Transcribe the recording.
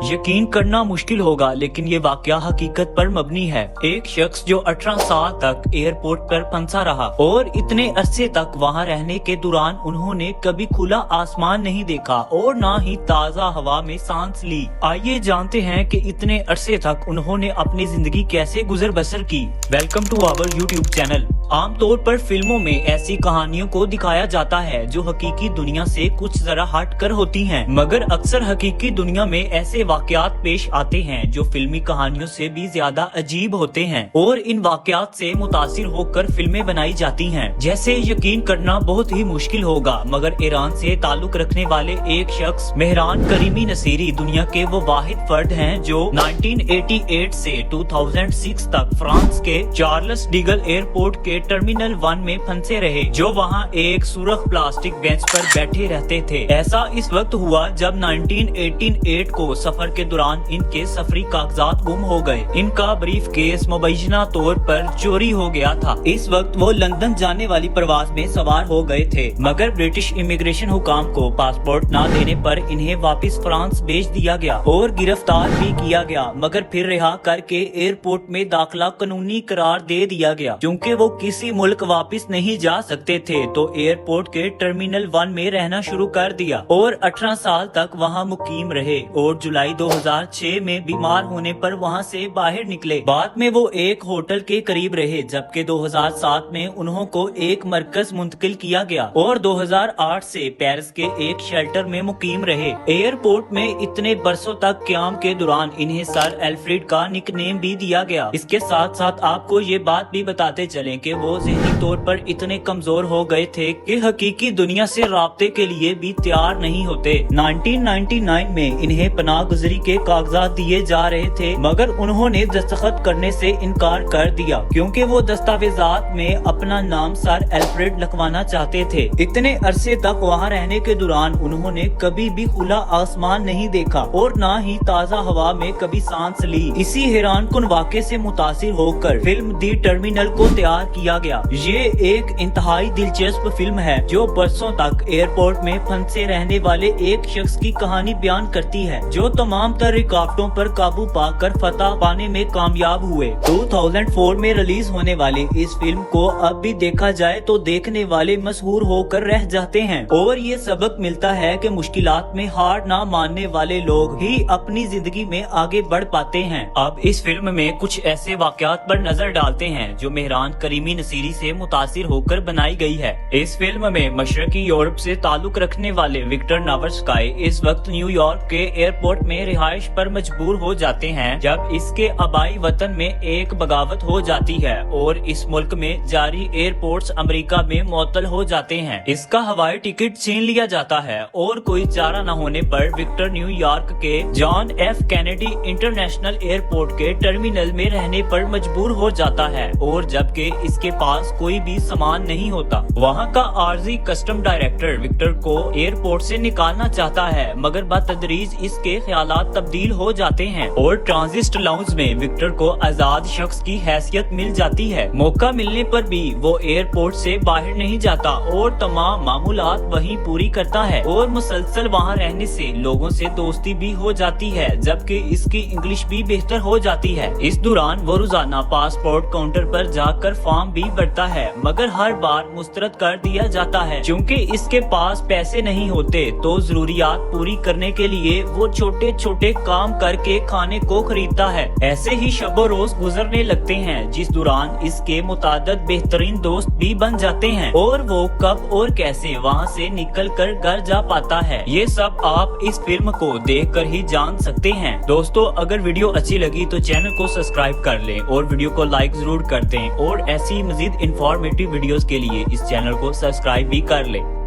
यकीन करना मुश्किल होगा लेकिन ये वाकया हकीकत पर मबनी है। एक शख्स जो 18 साल तक एयरपोर्ट पर फंसा रहा और इतने अरसे तक वहाँ रहने के दौरान उन्होंने कभी खुला आसमान नहीं देखा और ना ही ताज़ा हवा में सांस ली। आइए जानते हैं कि इतने अरसे तक उन्होंने अपनी जिंदगी कैसे गुजर बसर की। Welcome to our YouTube channel. आमतौर पर फिल्मों में ऐसी कहानियों को दिखाया जाता है जो हकीकी दुनिया से कुछ जरा हट कर होती हैं, मगर अक्सर हकीकी दुनिया में ऐसे वाकयात पेश आते हैं जो फिल्मी कहानियों से भी ज्यादा अजीब होते हैं और इन वाकयात से मुतासिर होकर फिल्में बनाई जाती हैं। जैसे यकीन करना बहुत ही मुश्किल होगा, मगर ईरान से ताल्लुक रखने वाले एक शख्स मेहरान करीमी नसीरी दुनिया के वो वाहिद फर्द हैं जो 1988 से 2006 तक फ्रांस के चार्ल्स डिगल एयरपोर्ट के टर्मिनल 1 में फंसे रहे, जो वहां एक सुरख प्लास्टिक बेंच पर बैठे रहते थे। ऐसा इस वक्त हुआ जब 1988 को सफर के दौरान इनके सफरी कागजात गुम हो गए। इनका ब्रीफ केस मुबैना तौर पर चोरी हो गया था। इस वक्त वो लंदन जाने वाली परवाज में सवार हो गए थे, मगर ब्रिटिश इमिग्रेशन हुकाम को पासपोर्ट न देने पर इन्हें वापस फ्रांस भेज दिया गया और गिरफ्तार भी किया गया, मगर फिर रिहा करके एयरपोर्ट में दाखिला कानूनी करार दे दिया गया। क्योंकि वो किसी मुल्क वापस नहीं जा सकते थे तो एयरपोर्ट के टर्मिनल 1 में रहना शुरू कर दिया और 18 साल तक वहां मुकीम रहे और जुलाई 2006 में बीमार होने पर वहां से बाहर निकले। बाद में वो एक होटल के करीब रहे, जबकि 2007 में उन्हों को एक मरकज मुंतकिल किया गया और 2008 से पेरिस के एक शेल्टर में मुकीम रहे। एयरपोर्ट में इतने बरसों तक क्याम के दौरान इन्हें सर एल्फ्रेड का निकनेम भी दिया गया। इसके साथ साथ आपको ये बात भी बताते चलें कि वो ज़हनी तौर पर इतने कमजोर हो गए थे कि हकीकी दुनिया से राब्ते के लिए भी तैयार नहीं होते। 1999 में इन्हें पनाह गुजरी के कागजात दिए जा रहे थे, मगर उन्होंने दस्तखत करने से इनकार कर दिया क्योंकि वो दस्तावेजात में अपना नाम सर एल्फ्रेड लिखवाना चाहते थे। इतने अरसे तक वहाँ रहने के दौरान उन्होंने कभी भी खुला आसमान नहीं देखा और न ही ताज़ा हवा में कभी सांस ली। इसी हैरानकुन वाक़े से मुतासिर होकर फिल्म दी टर्मिनल को तैयार किया गया। ये एक इंतहाई दिलचस्प फिल्म है जो बरसों तक एयरपोर्ट में फंसे रहने वाले एक शख्स की कहानी बयान करती है, जो तमाम तर रुकावटों पर काबू पाकर फतह पाने में कामयाब हुए। 2004 में रिलीज होने वाली इस फिल्म को अब भी देखा जाए तो देखने वाले मशहूर होकर रह जाते हैं और ये सबक मिलता है कि मुश्किलात में हार ना मानने वाले लोग ही अपनी जिंदगी में आगे बढ़ पाते हैं। अब इस फिल्म में कुछ ऐसे वाकयात पर नजर डालते हैं जो मेहरान करीमी नसीरी से मुतासिर होकर बनाई गई है। इस फिल्म में मशरकी यूरोप से ताल्लुक रखने वाले विक्टर नावर्स्काई इस वक्त न्यूयॉर्क के एयरपोर्ट में रिहाइश पर मजबूर हो जाते हैं जब इसके आबाई वतन में एक बगावत हो जाती है और इस मुल्क में जारी एयरपोर्ट्स अमेरिका में मुअत्तल हो जाते हैं। इसका हवाई टिकट छीन लिया जाता है और कोई चारा न होने पर विक्टर न्यूयॉर्क के John F Kennedy international airport के टर्मिनल में रहने पर मजबूर हो जाता है और जबकि इसके पास कोई भी सामान नहीं होता। वहाँ का आर्जी कस्टम डायरेक्टर विक्टर को एयरपोर्ट से निकालना चाहता है, मगर बतदरीज इसके ख्यालात तब्दील हो जाते हैं और ट्रांजिट लाउंज में विक्टर को आजाद शख्स की हैसियत मिल जाती है। मौका मिलने पर भी वो एयरपोर्ट से बाहर नहीं जाता और तमाम मामूलात वहीं पूरी करता है और मुसलसल वहाँ रहने से लोगों से दोस्ती भी हो जाती है, जबकि इसकी इंग्लिश भी बेहतर हो जाती है। इस दौरान वो रोजाना पासपोर्ट काउंटर पर जाकर फॉर्म भी भरता है, मगर हर बार मुस्तरद कर दिया जाता है। क्योंकि इसके पास पैसे नहीं होते तो जरूरियात पूरी करने के लिए वो छोटे छोटे काम करके खाने को खरीदता है। ऐसे ही शबो रोज गुजरने लगते हैं, जिस दौरान इसके मुतादद बेहतरीन दोस्त भी बन जाते हैं और वो कब और कैसे वहाँ से निकल कर घर जा पाता है, ये सब आप इस फिल्म को देख कर ही जान सकते हैं। दोस्तों, अगर वीडियो अच्छी लगी तो चैनल को सब्सक्राइब कर लें और वीडियो को लाइक जरूर कर दें और ऐसी मजीद इंफॉर्मेटिव वीडियोस के लिए इस चैनल को सब्सक्राइब भी कर लें।